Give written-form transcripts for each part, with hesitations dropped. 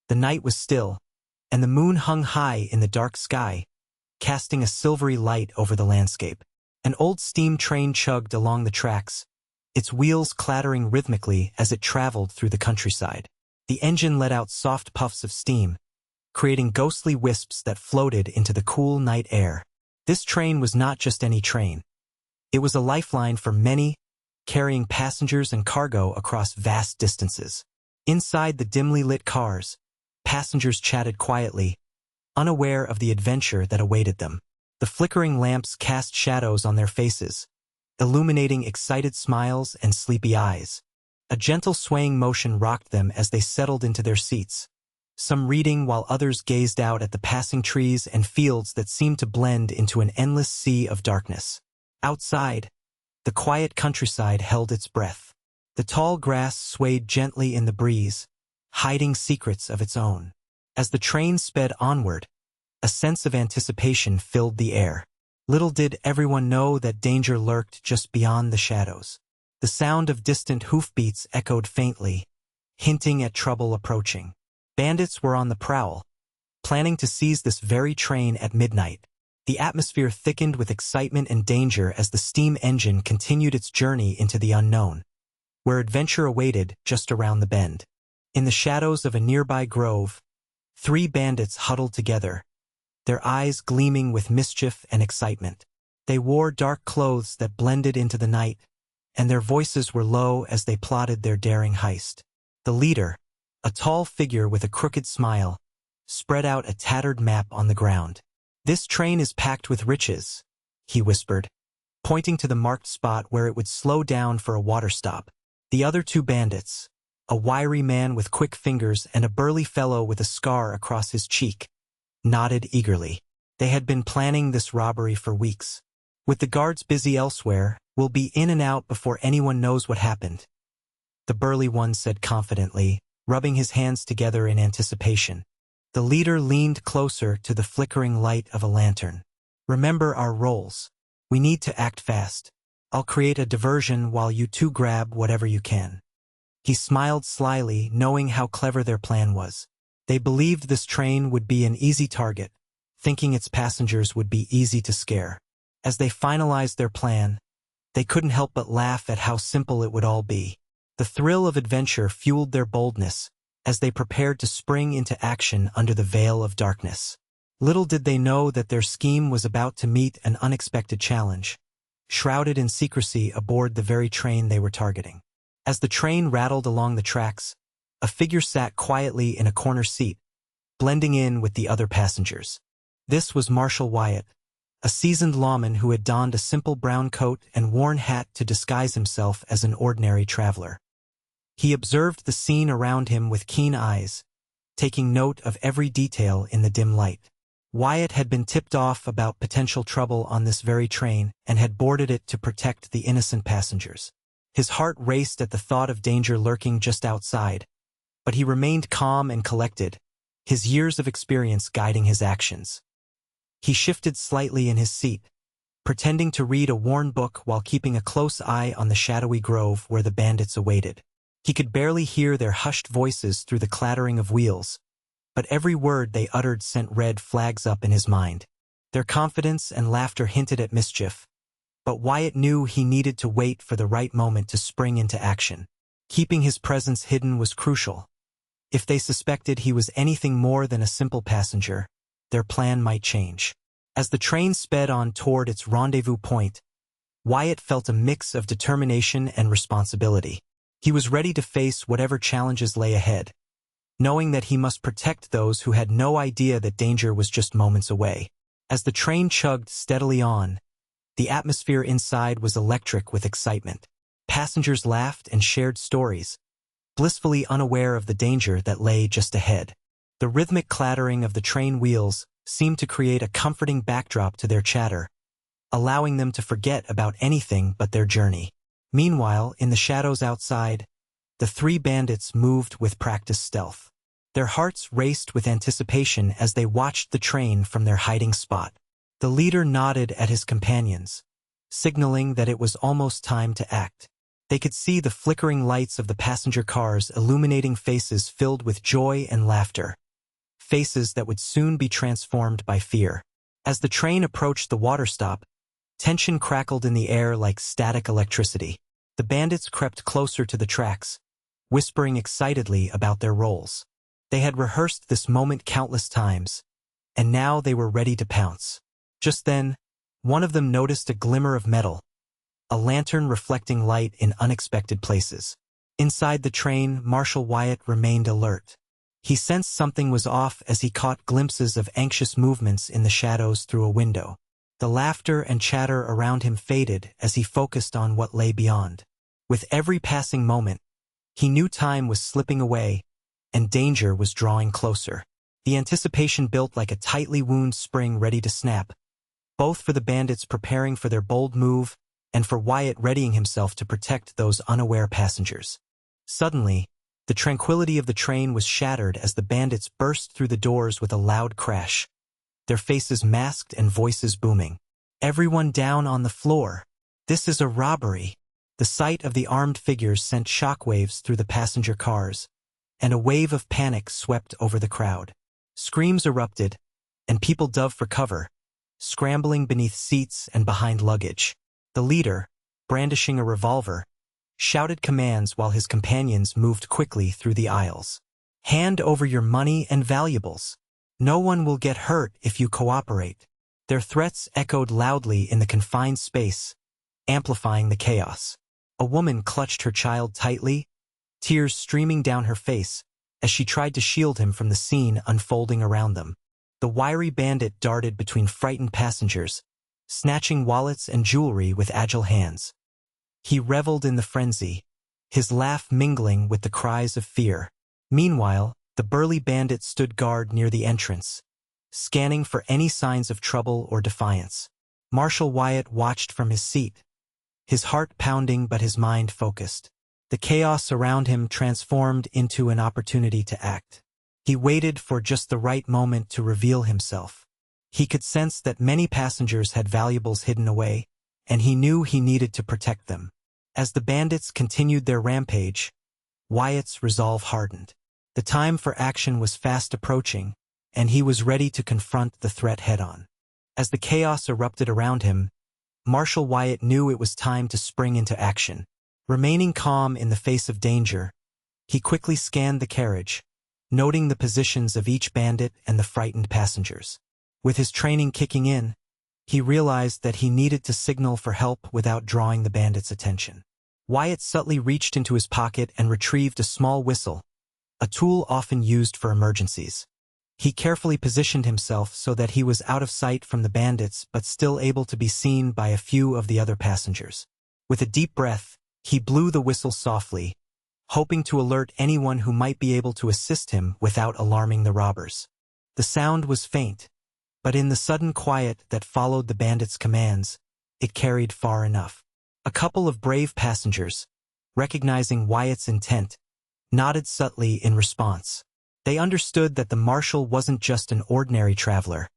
The night was still, and the moon hung high in the dark sky, casting a silvery light over the landscape. An old steam train chugged along the tracks, its wheels clattering rhythmically as it traveled through the countryside. The engine let out soft puffs of steam, creating ghostly wisps that floated into the cool night air. This train was not just any train. It was a lifeline for many, carrying passengers and cargo across vast distances. Inside the dimly lit cars, passengers chatted quietly, unaware of the adventure that awaited them. The flickering lamps cast shadows on their faces, illuminating excited smiles and sleepy eyes. A gentle swaying motion rocked them as they settled into their seats, some reading while others gazed out at the passing trees and fields that seemed to blend into an endless sea of darkness. Outside, the quiet countryside held its breath. The tall grass swayed gently in the breeze, hiding secrets of its own. As the train sped onward, a sense of anticipation filled the air. Little did everyone know that danger lurked just beyond the shadows. The sound of distant hoofbeats echoed faintly, hinting at trouble approaching. Bandits were on the prowl, planning to seize this very train at midnight. The atmosphere thickened with excitement and danger as the steam engine continued its journey into the unknown, where adventure awaited just around the bend. In the shadows of a nearby grove, 3 bandits huddled together, their eyes gleaming with mischief and excitement. They wore dark clothes that blended into the night, and their voices were low as they plotted their daring heist. The leader, a tall figure with a crooked smile, spread out a tattered map on the ground. "This train is packed with riches," he whispered, pointing to the marked spot where it would slow down for a water stop. The other 2 bandits, a wiry man with quick fingers and a burly fellow with a scar across his cheek, nodded eagerly. They had been planning this robbery for weeks. "With the guards busy elsewhere, we'll be in and out before anyone knows what happened," the burly one said confidently, rubbing his hands together in anticipation. The leader leaned closer to the flickering light of a lantern. "Remember our roles. We need to act fast. I'll create a diversion while you 2 grab whatever you can." He smiled slyly, knowing how clever their plan was. They believed this train would be an easy target, thinking its passengers would be easy to scare. As they finalized their plan, they couldn't help but laugh at how simple it would all be. The thrill of adventure fueled their boldness as they prepared to spring into action under the veil of darkness. Little did they know that their scheme was about to meet an unexpected challenge, shrouded in secrecy aboard the very train they were targeting. As the train rattled along the tracks, a figure sat quietly in a corner seat, blending in with the other passengers. This was Marshal Wyatt, a seasoned lawman who had donned a simple brown coat and worn hat to disguise himself as an ordinary traveler. He observed the scene around him with keen eyes, taking note of every detail in the dim light. Wyatt had been tipped off about potential trouble on this very train and had boarded it to protect the innocent passengers. His heart raced at the thought of danger lurking just outside, but he remained calm and collected, his years of experience guiding his actions. He shifted slightly in his seat, pretending to read a worn book while keeping a close eye on the shadowy grove where the bandits awaited. He could barely hear their hushed voices through the clattering of wheels, but every word they uttered sent red flags up in his mind. Their confidence and laughter hinted at mischief, but Wyatt knew he needed to wait for the right moment to spring into action. Keeping his presence hidden was crucial. If they suspected he was anything more than a simple passenger, their plan might change. As the train sped on toward its rendezvous point, Wyatt felt a mix of determination and responsibility. He was ready to face whatever challenges lay ahead, knowing that he must protect those who had no idea that danger was just moments away. As the train chugged steadily on, the atmosphere inside was electric with excitement. Passengers laughed and shared stories, blissfully unaware of the danger that lay just ahead. The rhythmic clattering of the train wheels seemed to create a comforting backdrop to their chatter, allowing them to forget about anything but their journey. Meanwhile, in the shadows outside, the 3 bandits moved with practiced stealth. Their hearts raced with anticipation as they watched the train from their hiding spot. The leader nodded at his companions, signaling that it was almost time to act. They could see the flickering lights of the passenger cars illuminating faces filled with joy and laughter, faces that would soon be transformed by fear. As the train approached the water stop, tension crackled in the air like static electricity. The bandits crept closer to the tracks, whispering excitedly about their roles. They had rehearsed this moment countless times, and now they were ready to pounce. Just then, one of them noticed a glimmer of metal, a lantern reflecting light in unexpected places. Inside the train, Marshal Wyatt remained alert. He sensed something was off as he caught glimpses of anxious movements in the shadows through a window. The laughter and chatter around him faded as he focused on what lay beyond. With every passing moment, he knew time was slipping away and danger was drawing closer. The anticipation built like a tightly wound spring ready to snap, both for the bandits preparing for their bold move and for Wyatt readying himself to protect those unaware passengers. Suddenly, the tranquility of the train was shattered as the bandits burst through the doors with a loud crash, their faces masked and voices booming. "Everyone down on the floor. This is a robbery." The sight of the armed figures sent shockwaves through the passenger cars, and a wave of panic swept over the crowd. Screams erupted, and people dove for cover, scrambling beneath seats and behind luggage. The leader, brandishing a revolver, shouted commands while his companions moved quickly through the aisles. "Hand over your money and valuables. No one will get hurt if you cooperate." Their threats echoed loudly in the confined space, amplifying the chaos. A woman clutched her child tightly, tears streaming down her face as she tried to shield him from the scene unfolding around them. The wiry bandit darted between frightened passengers, snatching wallets and jewelry with agile hands. He reveled in the frenzy, his laugh mingling with the cries of fear. Meanwhile, the burly bandit stood guard near the entrance, scanning for any signs of trouble or defiance. Marshal Wyatt watched from his seat, his heart pounding but his mind focused. The chaos around him transformed into an opportunity to act. He waited for just the right moment to reveal himself. He could sense that many passengers had valuables hidden away, and he knew he needed to protect them. As the bandits continued their rampage, Wyatt's resolve hardened. The time for action was fast approaching, and he was ready to confront the threat head-on. As the chaos erupted around him, Marshal Wyatt knew it was time to spring into action. Remaining calm in the face of danger, he quickly scanned the carriage, noting the positions of each bandit and the frightened passengers. With his training kicking in, he realized that he needed to signal for help without drawing the bandits' attention. Wyatt subtly reached into his pocket and retrieved a small whistle, a tool often used for emergencies. He carefully positioned himself so that he was out of sight from the bandits but still able to be seen by a few of the other passengers. With a deep breath, he blew the whistle softly, hoping to alert anyone who might be able to assist him without alarming the robbers. The sound was faint, but in the sudden quiet that followed the bandits' commands, it carried far enough. A couple of brave passengers, recognizing Wyatt's intent, nodded subtly in response. They understood that the Marshal wasn't just an ordinary traveler.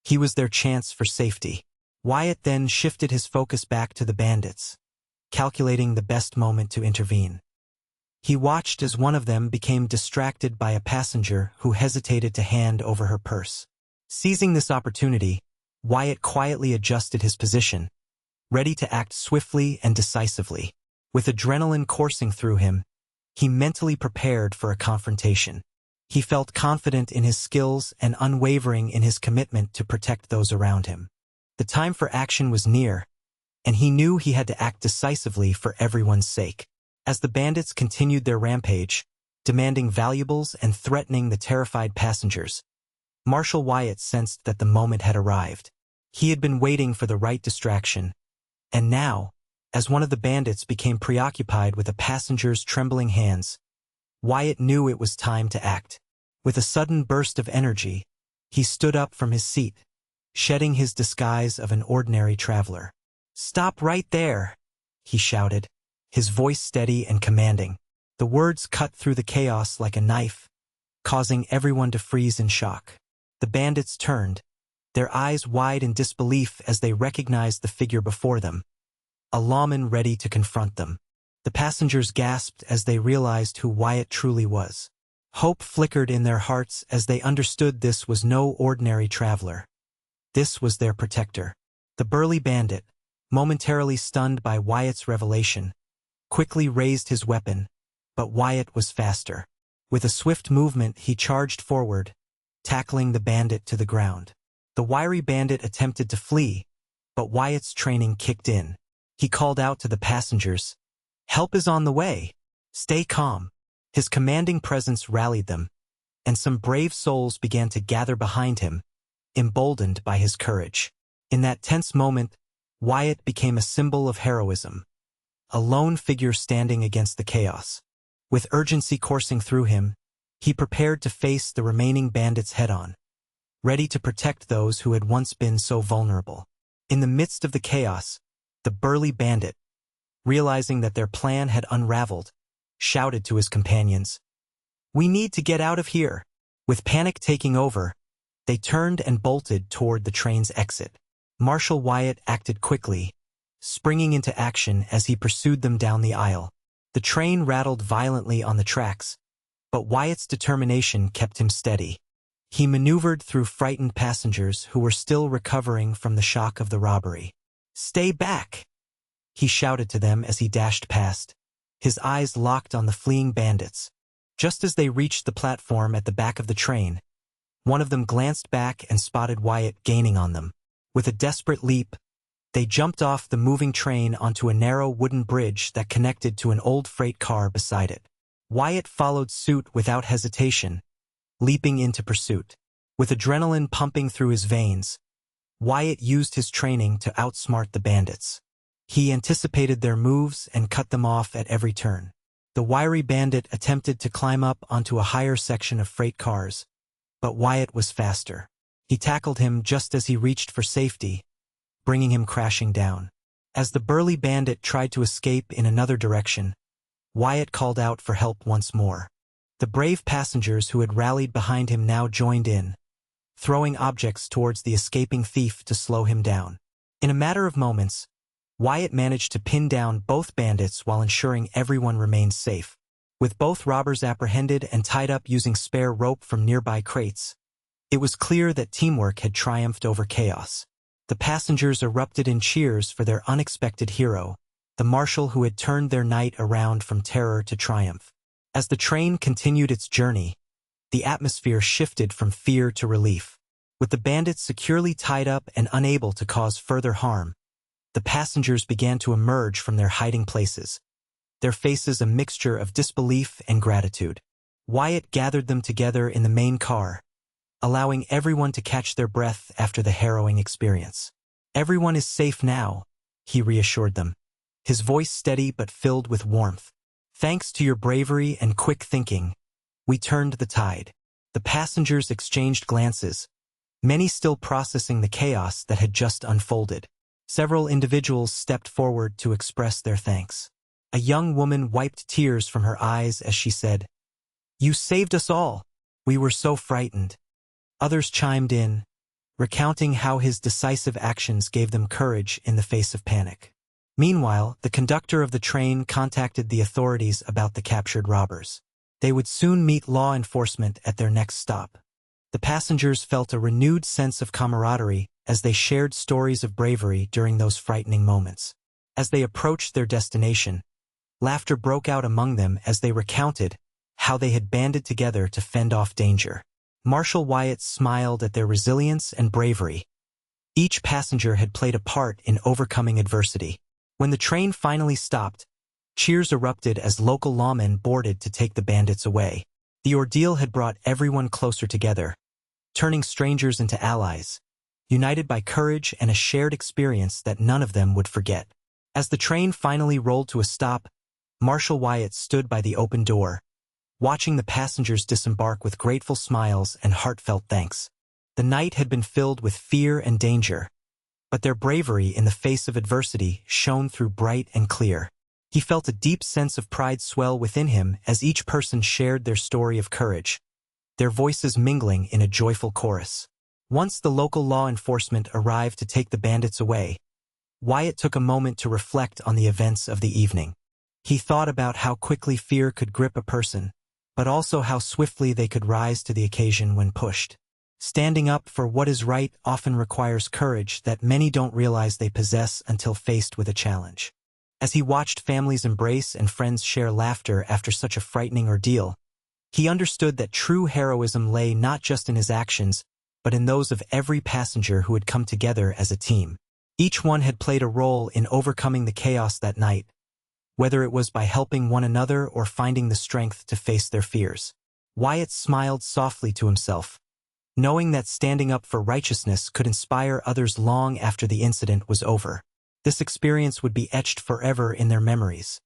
He was their chance for safety. Wyatt then shifted his focus back to the bandits, calculating the best moment to intervene. He watched as one of them became distracted by a passenger who hesitated to hand over her purse. Seizing this opportunity, Wyatt quietly adjusted his position, ready to act swiftly and decisively. With adrenaline coursing through him, he mentally prepared for a confrontation. He felt confident in his skills and unwavering in his commitment to protect those around him. The time for action was near, and he knew he had to act decisively for everyone's sake. As the bandits continued their rampage, demanding valuables and threatening the terrified passengers, Marshal Wyatt sensed that the moment had arrived. He had been waiting for the right distraction, and now, as one of the bandits became preoccupied with a passenger's trembling hands, Wyatt knew it was time to act. With a sudden burst of energy, he stood up from his seat, shedding his disguise of an ordinary traveler. "Stop right there!" he shouted, his voice steady and commanding. The words cut through the chaos like a knife, causing everyone to freeze in shock. The bandits turned, their eyes wide in disbelief as they recognized the figure before them, a lawman ready to confront them. The passengers gasped as they realized who Wyatt truly was. Hope flickered in their hearts as they understood this was no ordinary traveler. This was their protector. The burly bandit, momentarily stunned by Wyatt's revelation, quickly raised his weapon, but Wyatt was faster. With a swift movement, he charged forward, tackling the bandit to the ground. The wiry bandit attempted to flee, but Wyatt's training kicked in. He called out to the passengers, "Help is on the way. Stay calm." His commanding presence rallied them, and some brave souls began to gather behind him, emboldened by his courage. In that tense moment, Wyatt became a symbol of heroism, a lone figure standing against the chaos. With urgency coursing through him, he prepared to face the remaining bandits head-on, ready to protect those who had once been so vulnerable. In the midst of the chaos, the burly bandit, realizing that their plan had unraveled, shouted to his companions, "We need to get out of here." With panic taking over, they turned and bolted toward the train's exit. Marshal Wyatt acted quickly, springing into action as he pursued them down the aisle. The train rattled violently on the tracks, but Wyatt's determination kept him steady. He maneuvered through frightened passengers who were still recovering from the shock of the robbery. "Stay back!" he shouted to them as he dashed past, his eyes locked on the fleeing bandits. Just as they reached the platform at the back of the train, one of them glanced back and spotted Wyatt gaining on them. With a desperate leap, they jumped off the moving train onto a narrow wooden bridge that connected to an old freight car beside it. Wyatt followed suit without hesitation, leaping into pursuit. With adrenaline pumping through his veins, Wyatt used his training to outsmart the bandits. He anticipated their moves and cut them off at every turn. The wiry bandit attempted to climb up onto a higher section of freight cars, but Wyatt was faster. He tackled him just as he reached for safety, bringing him crashing down. As the burly bandit tried to escape in another direction, Wyatt called out for help once more. The brave passengers who had rallied behind him now joined in, throwing objects towards the escaping thief to slow him down. In a matter of moments, Wyatt managed to pin down both bandits while ensuring everyone remained safe. With both robbers apprehended and tied up using spare rope from nearby crates, it was clear that teamwork had triumphed over chaos. The passengers erupted in cheers for their unexpected hero, the Marshal who had turned their night around from terror to triumph. As the train continued its journey, the atmosphere shifted from fear to relief. With the bandits securely tied up and unable to cause further harm, the passengers began to emerge from their hiding places, their faces a mixture of disbelief and gratitude. Wyatt gathered them together in the main car, allowing everyone to catch their breath after the harrowing experience. "Everyone is safe now," he reassured them, his voice steady but filled with warmth. "Thanks to your bravery and quick thinking, we turned the tide." The passengers exchanged glances, many still processing the chaos that had just unfolded. Several individuals stepped forward to express their thanks. A young woman wiped tears from her eyes as she said, "You saved us all. We were so frightened." Others chimed in, recounting how his decisive actions gave them courage in the face of panic. Meanwhile, the conductor of the train contacted the authorities about the captured robbers. They would soon meet law enforcement at their next stop. The passengers felt a renewed sense of camaraderie as they shared stories of bravery during those frightening moments. As they approached their destination, laughter broke out among them as they recounted how they had banded together to fend off danger. Marshal Wyatt smiled at their resilience and bravery. Each passenger had played a part in overcoming adversity. When the train finally stopped, cheers erupted as local lawmen boarded to take the bandits away. The ordeal had brought everyone closer together, turning strangers into allies, united by courage and a shared experience that none of them would forget. As the train finally rolled to a stop, Marshal Wyatt stood by the open door, watching the passengers disembark with grateful smiles and heartfelt thanks. The night had been filled with fear and danger, but their bravery in the face of adversity shone through bright and clear. He felt a deep sense of pride swell within him as each person shared their story of courage, their voices mingling in a joyful chorus. Once the local law enforcement arrived to take the bandits away, Wyatt took a moment to reflect on the events of the evening. He thought about how quickly fear could grip a person, but also how swiftly they could rise to the occasion when pushed. Standing up for what is right often requires courage that many don't realize they possess until faced with a challenge. As he watched families embrace and friends share laughter after such a frightening ordeal, he understood that true heroism lay not just in his actions, but in those of every passenger who had come together as a team. Each one had played a role in overcoming the chaos that night, whether it was by helping one another or finding the strength to face their fears. Wyatt smiled softly to himself, knowing that standing up for righteousness could inspire others long after the incident was over. This experience would be etched forever in their memories,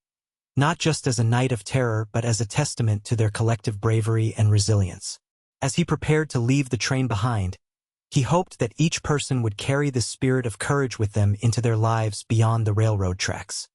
not just as a night of terror but as a testament to their collective bravery and resilience. As he prepared to leave the train behind, he hoped that each person would carry this spirit of courage with them into their lives beyond the railroad tracks.